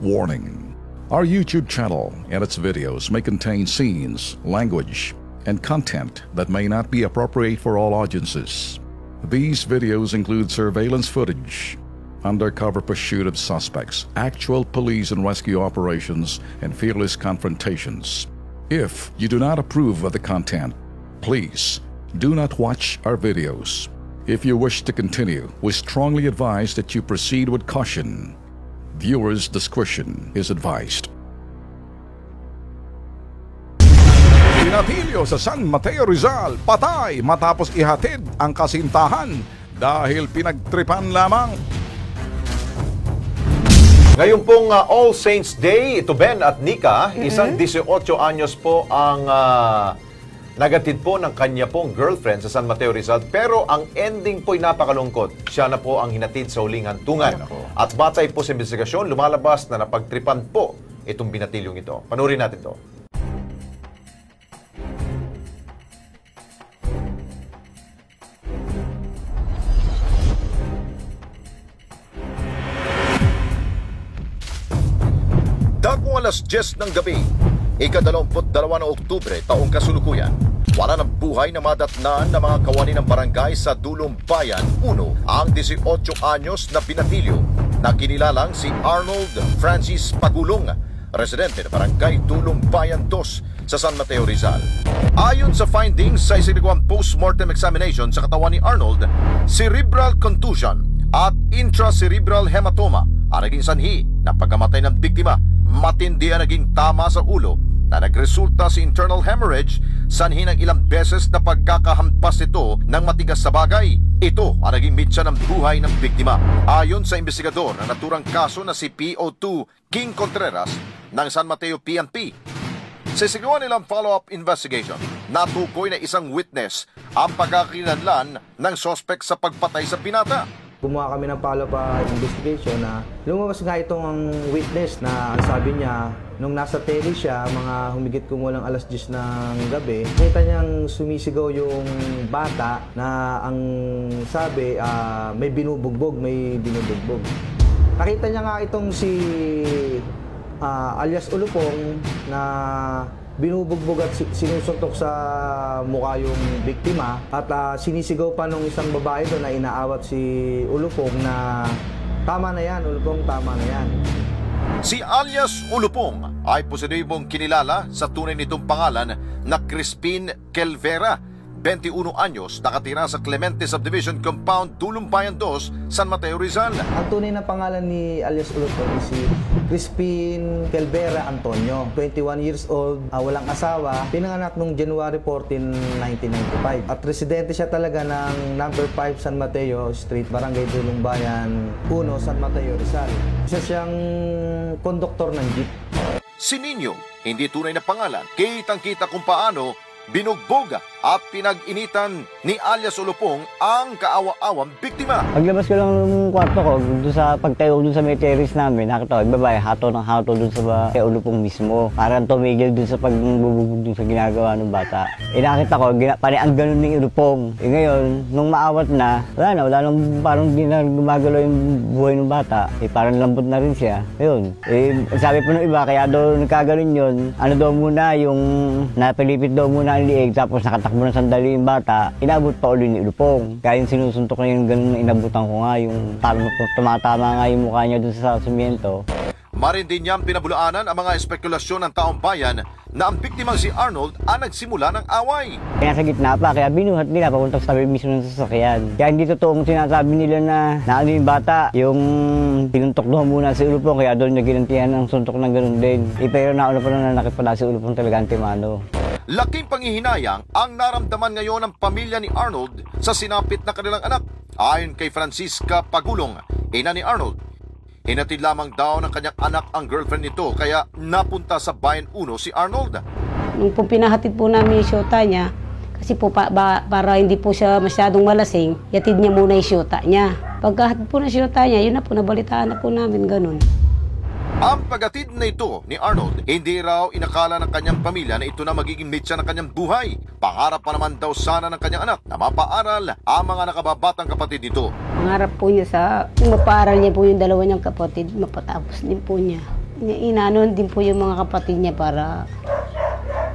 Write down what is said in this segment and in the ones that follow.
Warning: our YouTube channel and its videos may contain scenes, language, and content that may not be appropriate for all audiences. These videos include surveillance footage, undercover pursuit of suspects, actual police and rescue operations, and fearless confrontations. If you do not approve of the content, please do not watch our videos. If you wish to continue, we strongly advise that you proceed with caution. Viewers' discretion is advised. Pinatilyo sa San Mateo Rizal, patay matapos ihatid ang kasintahan dahil pinagtripan lamang. Ngayon pong All Saints Day, ito Ben at Nika, isang 18 anyos po ang nagatid po ng kanya pong girlfriend sa San Mateo Rizal, pero ang ending po'y napakalungkot. Siya na po ang hinatid sa huling hantungan. At batay po sa investigasyon, lumalabas na napagtripan po itong binatilyong ito. Panurin natin to. Dakong alas 10 ng gabi, ika-22 ng Oktubre, taong kasulukuyan, wala ng buhay na madatnaan ng mga kawani ng barangay sa Dulong Bayan 1 ang 18 anyos na binatilyo na kinilalang si Arnold Francis Pagulong, residente ng barangay Dulong Bayan 2 sa San Mateo Rizal. Ayon sa findings sa isinagawang post-mortem examination sa katawan ni Arnold, cerebral contusion at intracerebral hematoma ang naging sanhi ng pagkamatay ng biktima. Matindi ang naging tama sa ulo na nagresulta sa internal hemorrhage, sanhi ng ilang beses na pagkakahampas nito ng matigas sa bagay. Ito ang naging mitsa ng buhay ng biktima. Ayon sa investigador na naturang kaso na si PO2 King Contreras ng San Mateo PNP, sa sigawa nilang follow-up investigation, natukoy na isang witness ang pagkakakilanlan ng suspect sa pagpatay sa binata. Gumawa kami ng follow-up investigation na lumabas nga itong witness na ang sabi niya, nung nasa tele siya, mga humigit kumulang alas 10 ng gabi, nakita niyang sumisigaw yung bata na ang sabi, may binubugbog. Nakita niya nga itong si alias Ulupong na binubugbog at sinusuntok sa mukha yung biktima at sinisigaw pa nung isang babae doon na inaawat si Ulupong na tama na yan, Ulupong, tama na yan. Si alias Ulupong ay positibong kinilala sa tunay nitong pangalan na Crispin Kelvera, 21 anyos, nakatira sa Clemente Subdivision Compound, Dulong Bayan 2, San Mateo Rizal. Ang tunay na pangalan ni alias Ulupong is si Crispin Kelvera Antonio, 21 years old, walang asawa, pinanganak noong January 14, 1995. At residente siya talaga ng number 5 San Mateo Street, Barangay Dulong Bayan 1, San Mateo Rizal. Isa siyang konduktor ng jeep. Si Nino, hindi tunay na pangalan, kitang-kita kung paano binugbog at pinag-initan ni alias Ulupong ang kaawa-awang biktima. Paglabas ko lang ng kwarto ko, doon sa pagtayo doon sa may terrace namin, nakita ko, babae, hato ng hato doon sa Ulupong mismo. Parang tumigil doon sa pagbubugbog doon sa ginagawa ng bata. Nakita ko, ang ganun ng Ulupong. Ngayon, nung maawat na, wala nang parang di na gumagalaw yung buhay ng bata. Parang lambot na rin siya. Ayun. Sabi po ng iba, kaya daw nagkaganon yun, ano daw muna, yung napilipit daw muna ang liig, tapos nakatakbo na sandali yung bata, inabot pa ulit ni Ulupong. Kaya yung sinusuntok na yung ganun na inabutan ko nga, yung parang tumatama nga yung mukha niya dun sa sumiyento. Marin din niyang pinabulaanan ang mga espekulasyon ng taong bayan na ang biktimang si Arnold ang nagsimula ng away. Kaya sa gitna pa, kaya binuhat nila papunta sa tabi mismo ng sasakyan. Kaya hindi totoong sinasabi nila na ano yung bata, yung pinuntok doon muna si Ulupong, kaya doon niya ginantihan ng suntok ng ganun din. Pero nauna pa na nakipala si Ulupong talaga antimano. Laking panghihinayang ang naramdaman ngayon ng pamilya ni Arnold sa sinapit na kanilang anak. Ayon kay Francisca Pagulong, ina ni Arnold, hinatid lamang daw ng kanyang anak ang girlfriend nito, kaya napunta sa Bayan 1 si Arnold. Nung po pinahatid po namin yung syota niya, kasi po para hindi po siya masyadong malasing, yatid niya muna yung syota niya. Pagkahatid po ng syota niya, yun na po, nabalitaan na po namin ganun. Ang pagatid na ito ni Arnold, hindi raw inakala ng kanyang pamilya na ito na magiging mitsa ng kanyang buhay. Pangarap pa naman daw sana ng kanyang anak na mapaaral ang mga nakababatang kapatid nito. Pangarap po niya sa mapaaral niya po yung dalawa niyang kapatid, mapatapos din po niya. Inanon din po yung mga kapatid niya para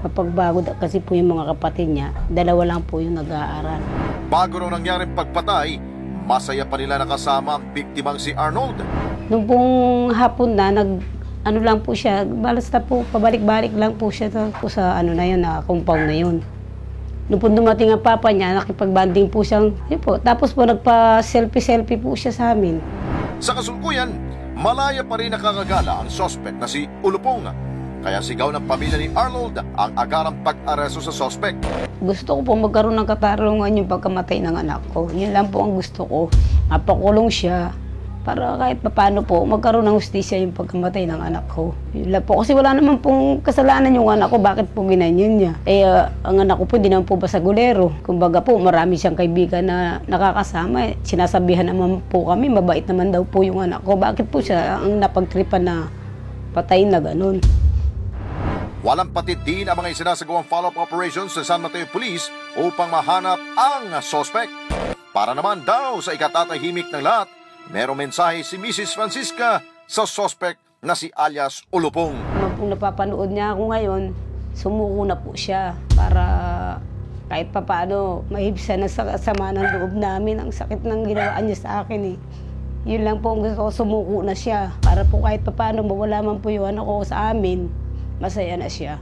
mapagbago kasi po yung mga kapatid niya, dalawa lang po yung nag-aaral. Bago nung nangyaring pagpatay, masaya pa nila nakasama ang biktimang si Arnold. Nung pong hapon na, ano lang po siya, basta po, pabalik-balik lang po siya sa ano na yun, na compound na yun. Nung po dumating ang papa niya, nakipag-banding po siyang, yun po, tapos po nagpa-selfie-selfie po siya sa amin. Sa kasalukuyan, malaya pa rin nakakagala ang suspect na si Ulupong. Kaya sigaw ng pamilya ni Arnold ang agarang pag-aresto sa suspect. Gusto ko po magkaroon ng katarungan yung pagkamatay ng anak ko. Yun lang po ang gusto ko. Mapakulong siya para kahit paano po magkaroon ng hustisya yung pagkamatay ng anak ko. Yun lang po. Kasi wala naman pong kasalanan yung anak ko. Bakit po ginanyan niya? Ang anak ko po hindi naman po basagulero. Kumbaga po marami siyang kaibigan na nakakasama. Sinasabihan naman po kami, mabait naman daw po yung anak ko. Bakit po siya ang napagtripan na patayin na ganun? Walang patid din ang mga isinasagawang follow-up operations sa San Mateo Police upang mahanap ang suspect. Para naman daw sa ikatatahimik ng lahat, merong mensahe si Mrs. Francisca sa suspect na si alias Ulupong. Kung napapanood niya ako ngayon, sumuko na po siya para kahit papaano mahibsan na sa sama ng loob namin. Ang sakit ng ginawa niya sa akin eh. Yun lang po ang gusto ko, sumuko na siya para po kahit papaano mawala man po yung anak ko sa amin. Masaya na siya.